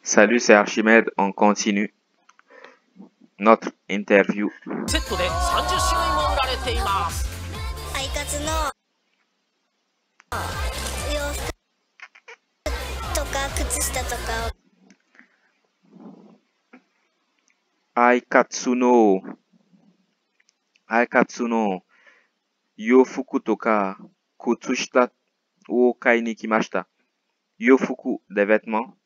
Salut, c'est Archimède, on continue notre interview. セットで30種類も売られています。アイカツの洋服とか靴下とかAikatsu no Yofuku toka Kutsushita wo kai ni kimashita. Yofuku, des vêtements.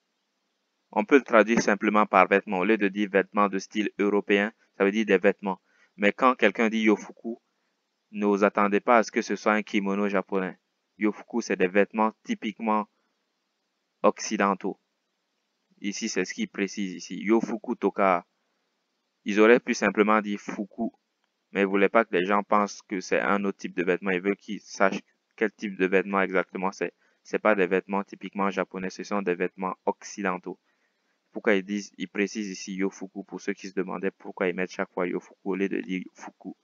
On peut le traduire simplement par vêtements. Au lieu de dire vêtements de style européen, ça veut dire des vêtements. Mais quand quelqu'un dit yofuku, ne vous attendez pas à ce que ce soit un kimono japonais. Yofuku, c'est des vêtements typiquement occidentaux. Ici, c'est ce qu'il précise ici. Yofuku toka. Ils auraient pu simplement dire fuku, mais ils ne voulaient pas que les gens pensent que c'est un autre type de vêtement. Ils veulent qu'ils sachent quel type de vêtement exactement c'est. Ce n'est pas des vêtements typiquement japonais, ce sont des vêtements occidentaux. Pourquoi ils précisent ici yofuku pour ceux qui se demandaient pourquoi ils mettent chaque fois yofuku au lieu de dire fuku.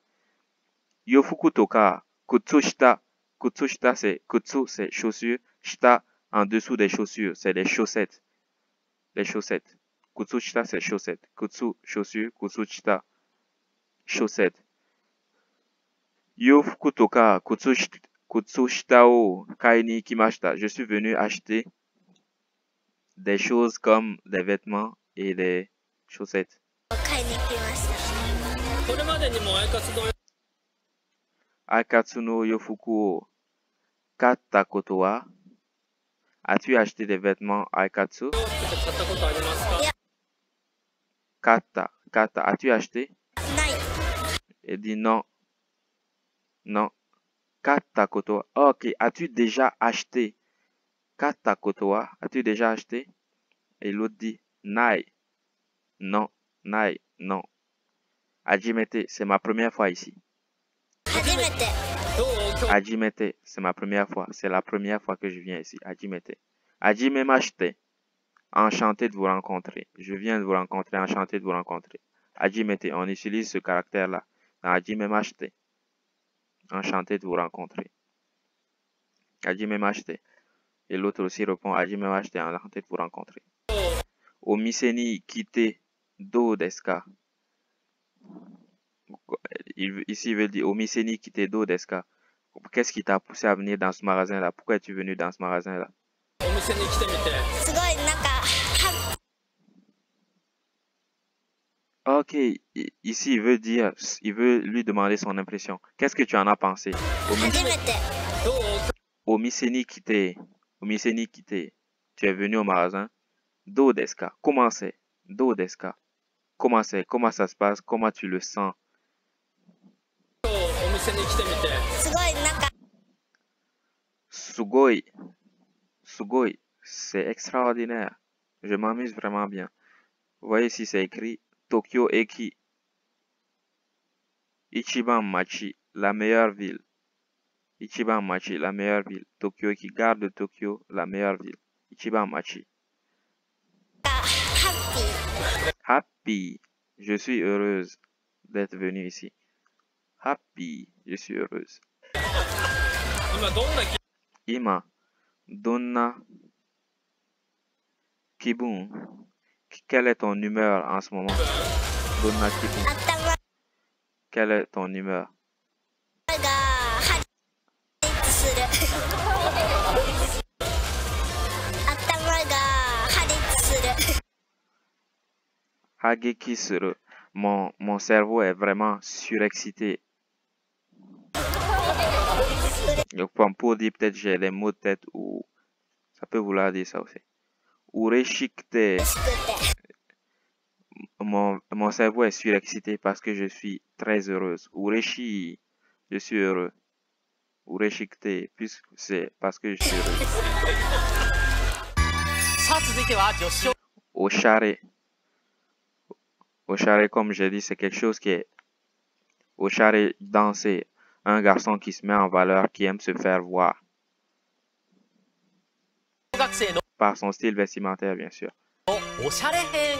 Yofuku toka, kutsushita. Kutsushita, c'est kutsu, c'est chaussures. Shita, en dessous des chaussures, c'est les chaussettes. Les chaussettes. Kutsushita, c'est chaussettes. Kutsu, chaussures. Kutsushita, chaussettes. Yofuku toka, kutsushita o kai ni kimashita. Je suis venu acheter des choses comme des vêtements et des chaussettes. 買いに来ました。これまでにもアイカツの Aikatsu no yofuku o katta koto wa? As-tu acheté des vêtements Aikatsu? 買ったことありますか？ Kata. As-tu acheté? ない。 Il dit non. Non. Katta koto wa. Ok. As-tu déjà acheté? Katta koto wa. As-tu déjà acheté? Et l'autre dit nai. Non. Nai. Non. Hajimete. C'est ma première fois ici. 初めて。どう？今日 Hajimete. C'est ma première fois. C'est la première fois que je viens ici. Hajimete. Hajimemashite. Enchanté de vous rencontrer. Je viens de vous rencontrer. Enchanté de vous rencontrer. Hajimete. On utilise ce caractère-là. Dans Hajimemashite. Enchanté de vous rencontrer. Hajimemashite. Et l'autre aussi répond Hajimemashite. Enchanté de vous rencontrer. Omise ni kite do desu ka? Ici, il veut dire Omise ni kite do desu ka? Qu'est-ce qui t'a poussé à venir dans ce magasin-là? Pourquoi es-tu venu dans ce magasin-là? お店に来てみて。すごいなんかOk, ici, il veut lui demander son impression. Qu'est-ce que tu en as pensé? 初めて。どう？ Omise ni kite. Tu es venu au magasin? Do desu ka? Comment c'est? Do desu ka? Comment c'est? Comment ça se passe? Comment tu le sens? お店に来てみて。すごいなんか Sugoi. Sugoi. C'est extraordinaire. Je m'amuse vraiment bien. Vous voyez ici, c'est écrit Tokyo Eki. Ichiban Machi, la meilleure ville. Ichiban Machi, la meilleure ville. Tokyo Eki, gare de Tokyo, la meilleure ville. Ichiban Machi. ハッピー。 Happy. Je suis heureuse d'être venue ici. Happy. Je suis heureuse. 今どんな気 Ima. Donna. Kibun. Quelle est ton humeur en ce moment? Donna Kibun. 頭 Quelle est ton humeur? が破裂する。頭が破裂する。 Hageki suru. Mon cerveau est vraiment surexcité. Donc, pour dire peut-être j'ai les mots de tête ou ça peut vouloir dire ça aussi. Ureshikite. 嬉しくて。 Mon cerveau est surexcité parce que je suis très heureuse. Ureshi. Je suis heureux. Ureshikite. Puisque c'est parce que je suis heureux. さあ続いては女子 Oshare. Oshare, comme j'ai dit, c'est quelque chose qui est... Oshare, danser. Un garçon qui se met en valeur, qui aime se faire voir. 学生の Par son style vestimentaire, bien sûr. おしゃれ編。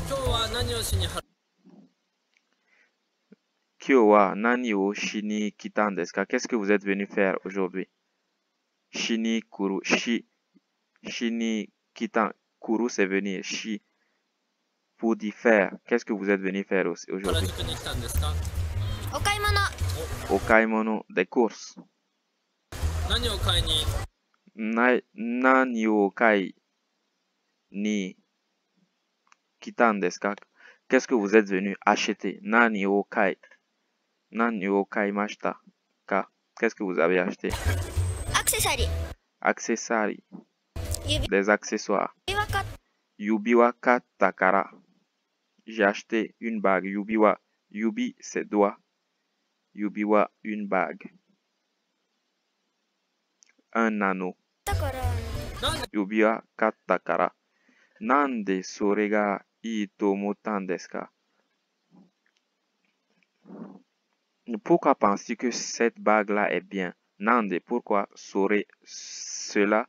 今日は何をしに Kyo wa nani o shini kitan desu ka? Qu'est-ce que vous êtes venu faire aujourd'hui? Shini kuru. Shini Kitan, kuru, c'est venir. Shi, pour dire faire. Qu'est-ce que vous êtes venu faire 原 aujourd'hui? 宿に来たんですか？お買い物。 Okaimono, des courses. 何を買いに？ Nani o kai ni kitan desu ka? Qu'est-ce que vous êtes venu acheter? Nani o kai mashita ka? Qu'est-ce que vous avez acheté? アクセサリー。 Accessoires, 指 des accessoires. 輪か。 Yubi wa katta kara. J'ai acheté une bague. Yubi c'est doigt. Yubi wa une bague. Un anneau. だから。なんで Yubi wa katta kara. Nande sore ga ii to omotta n desu ka? Pourquoi penses-tu que cette bague-là est bien? Nande, pourquoi sore cela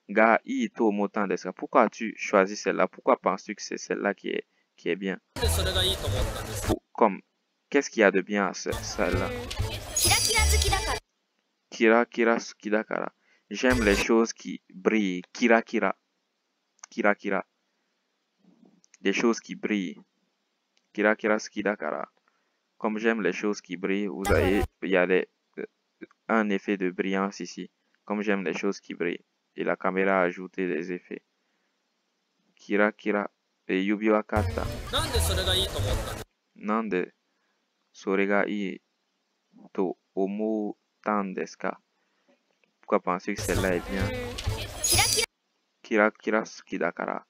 ga ii to omotta n desu ka? Pourquoi as-tu choisi celle-là? Pourquoi penses-tu que c'est celle-là qui est bien? それがいいと思ったんですか？ Comme, qu'est-ce qu'il y a de bien à celle-là? キラキラ好きだから。 Kira kira suki dakara. J'aime les choses qui brillent. Kira kira. Kira kira. Des choses qui brillent. Kira kira suki dakara. Comme j'aime les choses qui brillent, vous voyez, il y a un effet de brillance ici. Comme j'aime les choses qui brillent. Et la caméra a ajouté des effets. Kira kira. Et yubi wa katta. なんでそれがいいと思ったんですか？ Nande sore ga ii to omotta n desu ka? Pourquoi penser que celle-là est bien? キラキラ Kira kira suki dakara.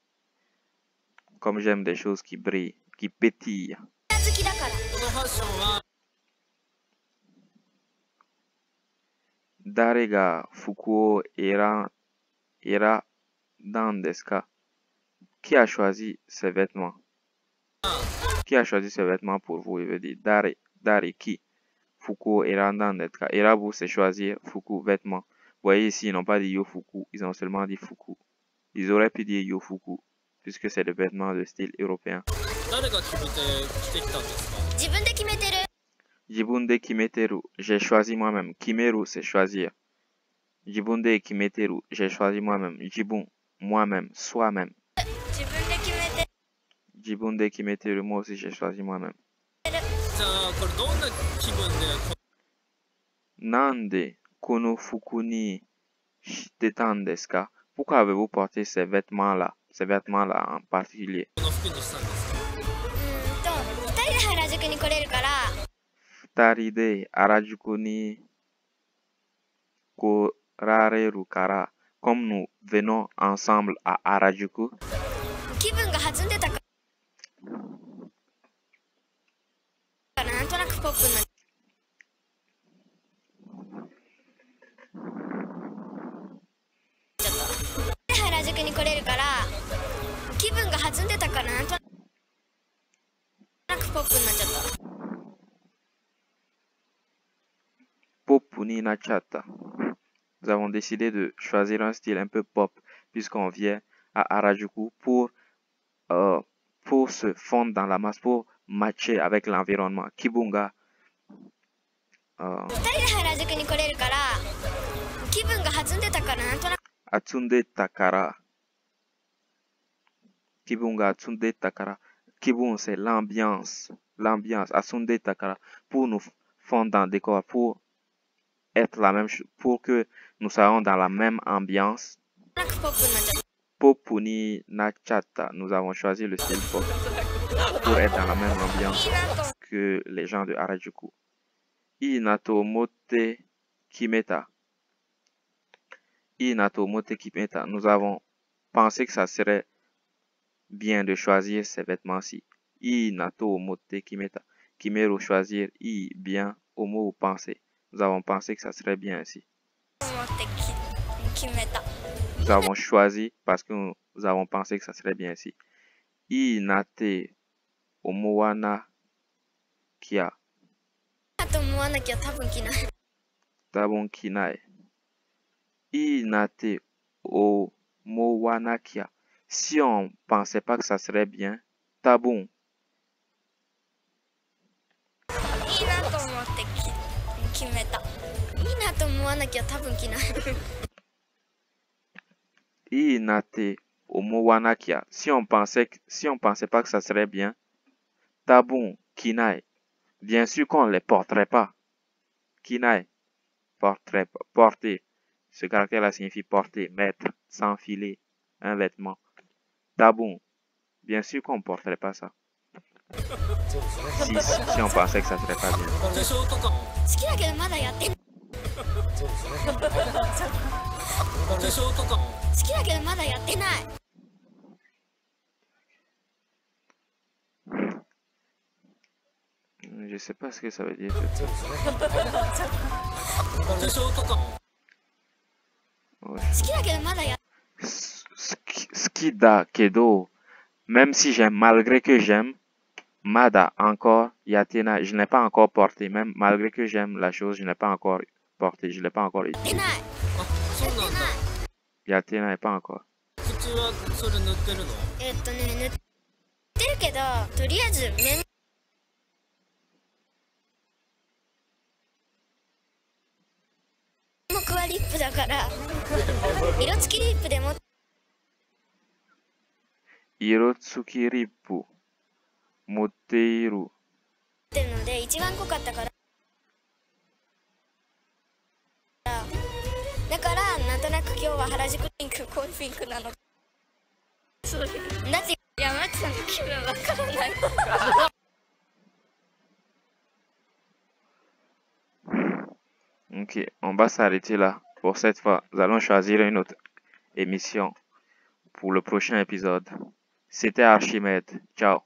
Comme j'aime des choses qui brillent, qui pétillent. 好きだから。このファッションは Dare ga fuku era dan desu ka? Qui a choisi ces vêtements? Qui a choisi ces vêtements pour vous? Il veut dire Dare, qui? Fuku era dan desu ka? Erabu, c'est choisir. Fuku, vêtements. Vous voyez ici, ils n'ont pas dit Yofuku, ils ont seulement dit Fuku. Ils auraient pu dire Yofuku, puisque c'est des vêtements de style européen. 誰が決めて着てきたんですか？ 自分で決めてる。 Jibunde kimeteru, j'ai choisi moi-même. Kimeru, c'est choisir. Jibunde kimeteru, j'ai choisi moi-même. Jibun, moi-même, soi-même. 自分で決めて Jibunde kimeteru, moi aussi j'ai choisi moi-même. じゃあこれどんな気分でこ Nande kono fuku ni shitetan desu ka? Pourquoi avez-vous porté ces vêtements-là en particulier? の服にしたんですか？ 2人で原宿に来れるから。 Futari de Harajuku ni korareru kara. Comme nous venons ensemble à Harajuku, 気分が弾んでたからなんとなくポップになっちゃった。原宿に来れるから気分が弾んでたからなんとなくポップになっちゃった。 Pop ni nachata. Nous avons décidé de choisir un style un peu pop puisqu'on vient à Harajuku pour se fondre dans la masse, pour matcher avec l'environnement. Kibunga 2人で原宿に来れるから気分が弾んでたからなんとなく atsunde takara. Kibunga atsunde takara. Kibun c'est l'ambiance. L'ambiance. Atsunde takara. Pour nous fondre dans le décor, pour être la même chose, pour que nous soyons dans la même ambiance. ポップになっちゃった。 Popuni Nachata, nous avons choisi le style pop pour être dans la même ambiance いいなと思う。 que les gens de Harajuku. Inato mote kimeta. Inato mote kimeta. Nous avons pensé que ça serait bien de choisir ces vêtements-ci. Inato mote kimeta. Kimeru choisir i bien, homo penser. Nous avons pensé que ça serait bien ici. 思って決めた。 Nous avons choisi parce que nous avons pensé que ça serait bien ici. Inate omowana kia あと思わなきゃ多分着ない。 tabon kinai. Inate omowana kia. Si on pensait pas que ça serait bien, tabon いいなと思って決めた。いいなと思わなきゃ多分着ない。 inate au mot wanakia. Si on pensait pas que ça serait bien, tabun, kinai. Bien sûr qu'on ne les porterait pas. Kinai, porter. Ce caractère-là signifie porter, mettre, s'enfiler, un vêtement. Tabun, bien sûr qu'on ne porterait pas ça. Si on pensait que ça serait pas bien. 化粧とかも好きだけどまだやってない化粧とかも好きだけどまだやってない Je sais pas ce que ça veut dire. 化粧とかも Ouais. 好きだけどまだや Skida kedo. Même si j'aime, malgré que j'aime, mada encore, yatena, je n'ai pas encore porté. Même malgré que j'aime la chose, je n'ai pas encore porté. Je l'ai pas encore っ utilisé. てない あそうなんだ Yatena n'est pas encore. 口はそれ塗ってるの塗ってるけどとりあえず面目はリップだから色付きリップで持っ Irotsuki rippu. Muteiru. てるので一番濃かったからだからなんとなく今日は原宿ピンクコーピンクなのそうだって山内さんの気分わからない Ok, on va s'arrêter là pour cette fois. Nous allons choisir une autre émission pour le prochain épisode. C'était Archimède. Ciao.